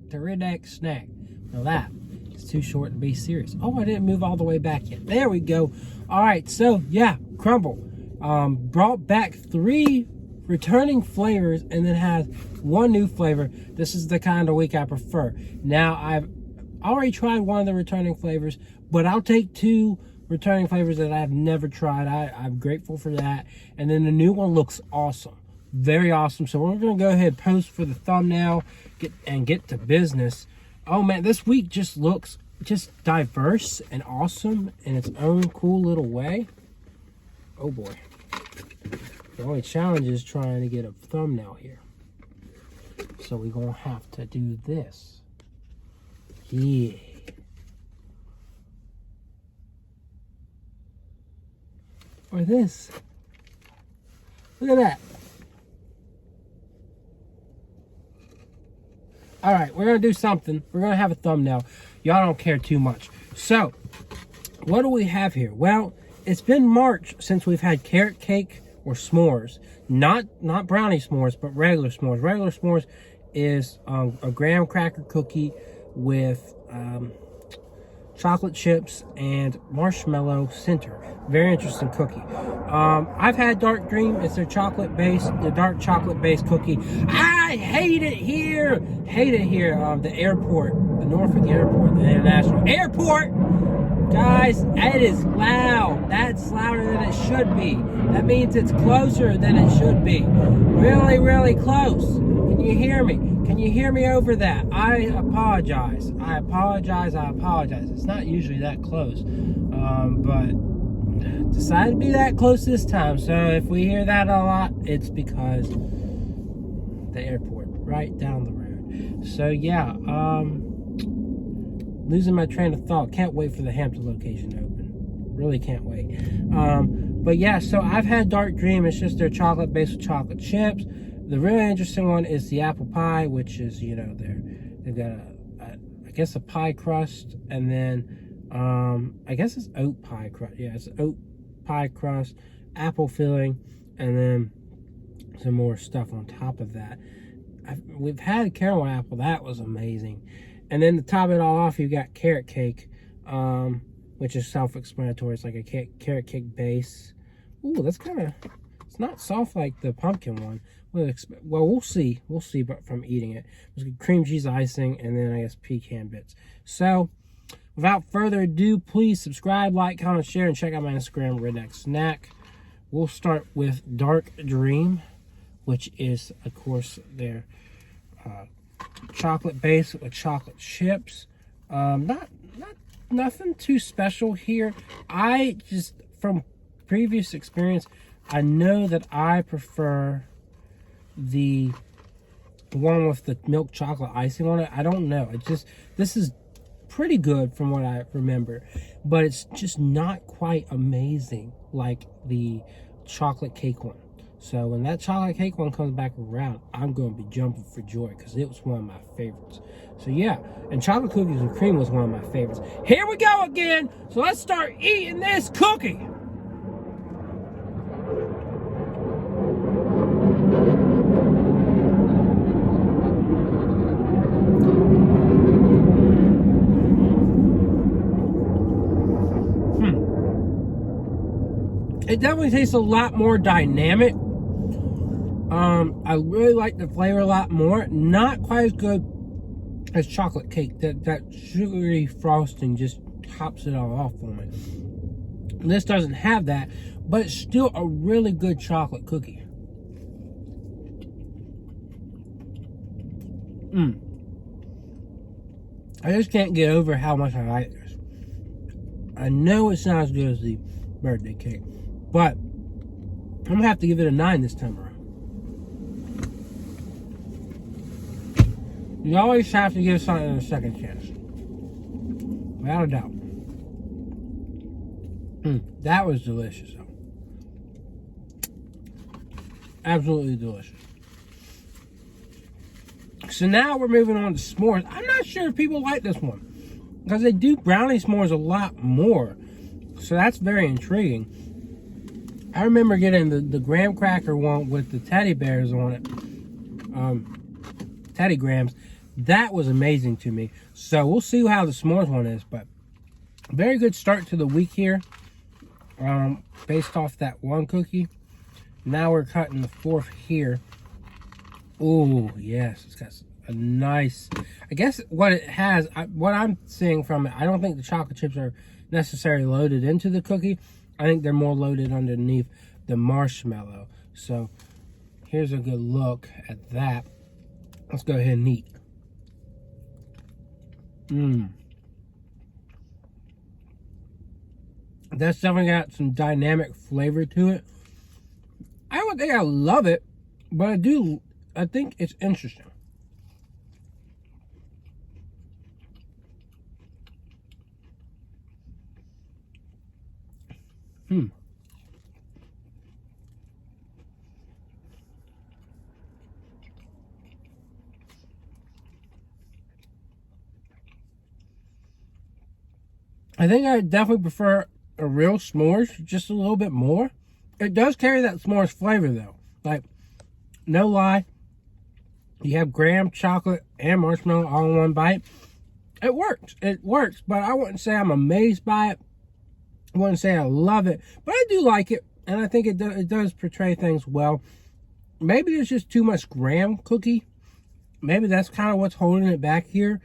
to redneck snack. Now that is too short to be serious. Oh, I didn't move all the way back yet. There we go. All right, so yeah, Crumble brought back 3 returning flavors and then has 1 new flavor. This is the kind of week I prefer. Now, I've already tried one of the returning flavors, but I'll take 2 returning flavors that I've never tried. I'm grateful for that. And then the new one looks awesome. Very awesome. So we're going to go ahead and post for the thumbnail get to business. Oh man, this week just looks just diverse and awesome in its own cool little way. Oh boy. The only challenge is trying to get a thumbnail here. So we're going to have to do this. Yeah. Or this. Look at that. All right, we're going to do something. We're going to have a thumbnail. Y'all don't care too much. So, what do we have here? Well, it's been March since we've had carrot cake or s'mores. Not brownie s'mores, but regular s'mores. Regular s'mores is a graham cracker cookie with chocolate chips and marshmallow center. Very interesting cookie. I've had Dark Dream. It's their dark chocolate based cookie. I hate it here. The airport, the Norfolk Airport, the International Airport. Guys, it is loud. That's louder than it should be. That means it's closer than it should be. Really, really close. Can you hear me? Can you hear me over that? I apologize. I apologize. It's not usually that close. But decided to be that close this time. So if we hear that a lot, it's because the airport right down the road. So yeah, losing my train of thought. Can't wait for the Hampton location to open. Really can't wait. But yeah, so I've had Dark Dream. It's just their chocolate based with chocolate chips. The really interesting one is the apple pie, which is, you know, they've got I guess a pie crust, and then I guess it's oat pie crust. Yeah, it's oat pie crust, apple filling, and then some more stuff on top of that. We've had caramel apple. That was amazing. And then to top it all off, you've got carrot cake, which is self-explanatory. It's like a carrot cake base. Ooh, that's kind of, it's not soft like the pumpkin one. Well, we'll see. We'll see, but from eating it. There's cream cheese icing, and then I guess pecan bits. So, without further ado, please subscribe, like, comment, share, and check out my Instagram, Redneck Snack. We'll start with Dark Dream, which is, of course, their chocolate base with chocolate chips. Nothing too special here. I just, from previous experience, I know that I prefer the one with the milk chocolate icing on it. I don't know. This is pretty good from what I remember, but it's just not quite amazing like the chocolate cake one. So when that chocolate cake one comes back around, I'm going to be jumping for joy because it was one of my favorites. So yeah, and chocolate cookies and cream was one of my favorites. Here we go again. So let's start eating this cookie. It definitely tastes a lot more dynamic. I really like the flavor a lot more. Not quite as good as chocolate cake. That sugary frosting just tops it all off for me. This doesn't have that, but it's still a really good chocolate cookie. I just can't get over how much I like this. I know it's not as good as the birthday cake, but I'm going to have to give it a 9 this time around. You always have to give something a second chance. Without a doubt. That was delicious, though. Absolutely delicious. So now we're moving on to s'mores. I'm not sure if people like this one, because they do brownie s'mores a lot more. So that's very intriguing. I remember getting the graham cracker one with the teddy bears on it. Teddy grams. That was amazing to me. So we'll see how the s'mores one is, but very good start to the week here. Based off that one cookie. Now we're cutting the fourth here. Oh, yes, it's got a nice, I guess what it has, what I'm seeing from it, I don't think the chocolate chips are necessarily loaded into the cookie. I think they're more loaded underneath the marshmallow. So here's a good look at that. Let's go ahead and eat. That's definitely got some dynamic flavor to it. I don't think I love it, but I think it's interesting. I think I definitely prefer a real s'mores just a little bit more. It does carry that s'mores flavor though. Like, no lie. You have graham, chocolate, and marshmallow all in one bite. It works. It works, but I wouldn't say I'm amazed by it. I wouldn't say I love it, but I do like it, and I think it does portray things well. Maybe there's just too much graham cookie. Maybe that's kind of what's holding it back here.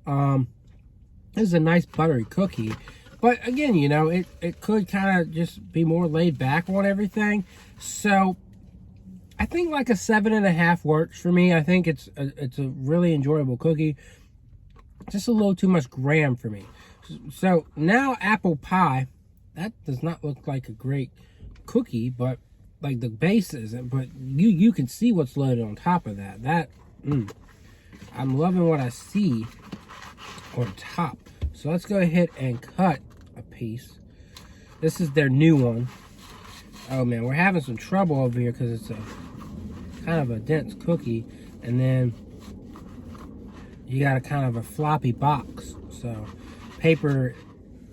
This is a nice buttery cookie. But again, you know, it could kind of just be more laid back on everything. So I think like a 7.5 works for me. I think it's a really enjoyable cookie. Just a little too much graham for me. So now apple pie. That does not look like a great cookie, but like the base isn't. But you can see what's loaded on top of that. I'm loving what I see on top. So let's go ahead and cut a piece. This is their new one. Oh man, we're having some trouble over here because it's a kind of a dense cookie, and then you got a kind of a floppy box. So paper,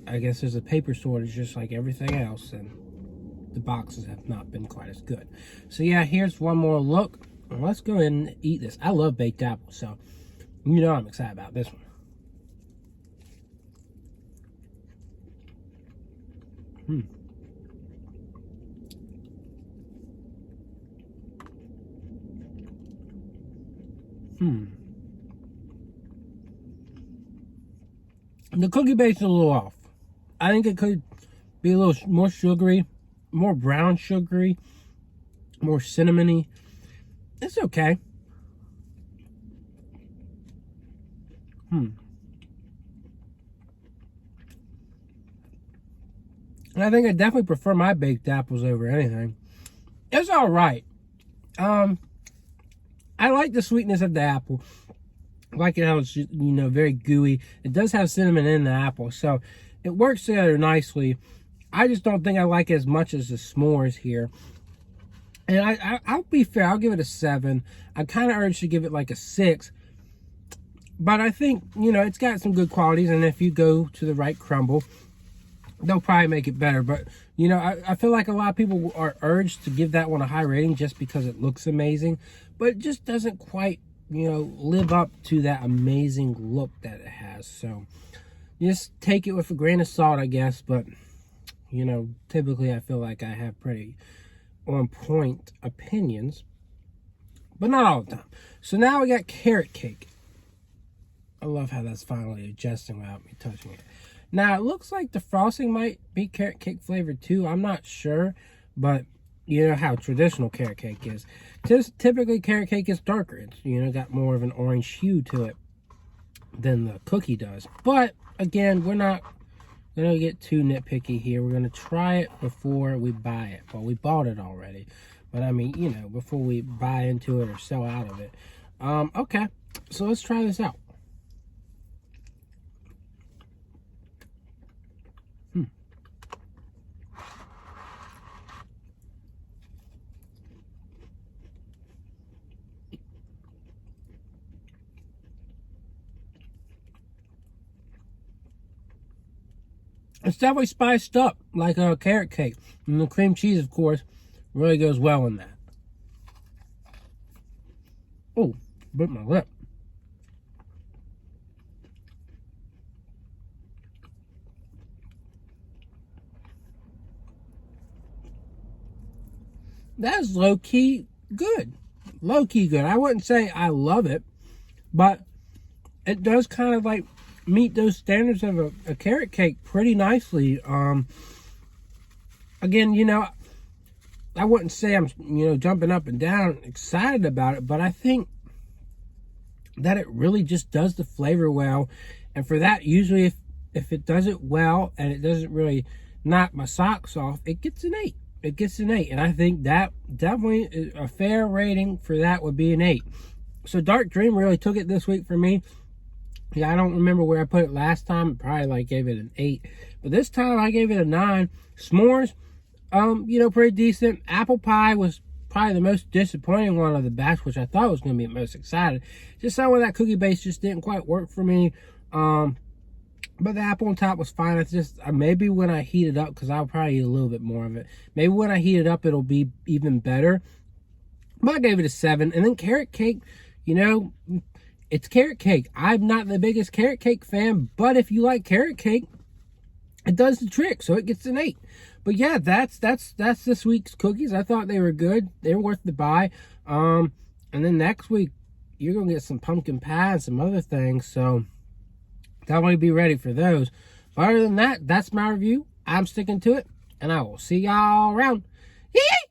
I guess there's a paper shortage just like everything else, and the boxes have not been quite as good. So yeah, here's one more look. Let's go ahead and eat this. I love baked apples, so you know I'm excited about this one. The cookie base is a little off. I think it could be a little more sugary, more brown sugary, more cinnamony. It's okay. And I think I definitely prefer my baked apples over anything. It's all right. I like the sweetness of the apple. I like it how it's, you know, very gooey. It does have cinnamon in the apple, so it works together nicely. I just don't think I like it as much as the s'mores here. And I'll be fair, I'll give it a 7. I'm kind of urged to give it like a 6. But I think, you know, it's got some good qualities, and if you go to the right Crumbl, they'll probably make it better. But, you know, I feel like a lot of people are urged to give that one a high rating just because it looks amazing. But it just doesn't quite, you know, live up to that amazing look that it has. So just take it with a grain of salt, I guess. But, you know, typically I feel like I have pretty on point opinions, but not all the time. So now we got carrot cake. I love how that's finally adjusting without me touching it. Now it looks like the frosting might be carrot cake flavored too. I'm not sure, but you know how traditional carrot cake is. Just typically carrot cake is darker. It's, you know, got more of an orange hue to it than the cookie does. But again, we're not gonna get too nitpicky here. We're gonna try it before we buy it. Well, we bought it already, but I mean, you know, before we buy into it or sell out of it. Okay, so let's try this out. It's definitely spiced up like a carrot cake. And the cream cheese, of course, really goes well in that. Oh, bit my lip. that's low-key good. Low-key good. I wouldn't say I love it, but it does kind of like meet those standards of a carrot cake pretty nicely. Again, you know, I wouldn't say I'm, you know, jumping up and down excited about it, but I think that it really just does the flavor well. And for that, usually if it does it well and it doesn't really knock my socks off, it gets an 8. It gets an 8. And I think that definitely a fair rating for that would be an 8. So Dark Dream really took it this week for me. Yeah, I don't remember where I put it last time. Probably like gave it an 8. But this time I gave it a 9. S'mores, you know, pretty decent. Apple pie was probably the most disappointing one of the batch, which I thought was going to be most excited. Just some of that cookie base just didn't quite work for me. But the apple on top was fine. It's just maybe when I heat it up, because I'll probably eat a little bit more of it. Maybe when I heat it up, it'll be even better. But I gave it a 7. And then carrot cake, you know, it's carrot cake. I'm not the biggest carrot cake fan, but if you like carrot cake, it does the trick, so it gets an 8. But yeah, that's this week's cookies. I thought they were good. They were worth the buy. And then next week, you're gonna get some pumpkin pie and some other things. So definitely be ready for those. But other than that, that's my review. I'm sticking to it, and I will see y'all around. Yee!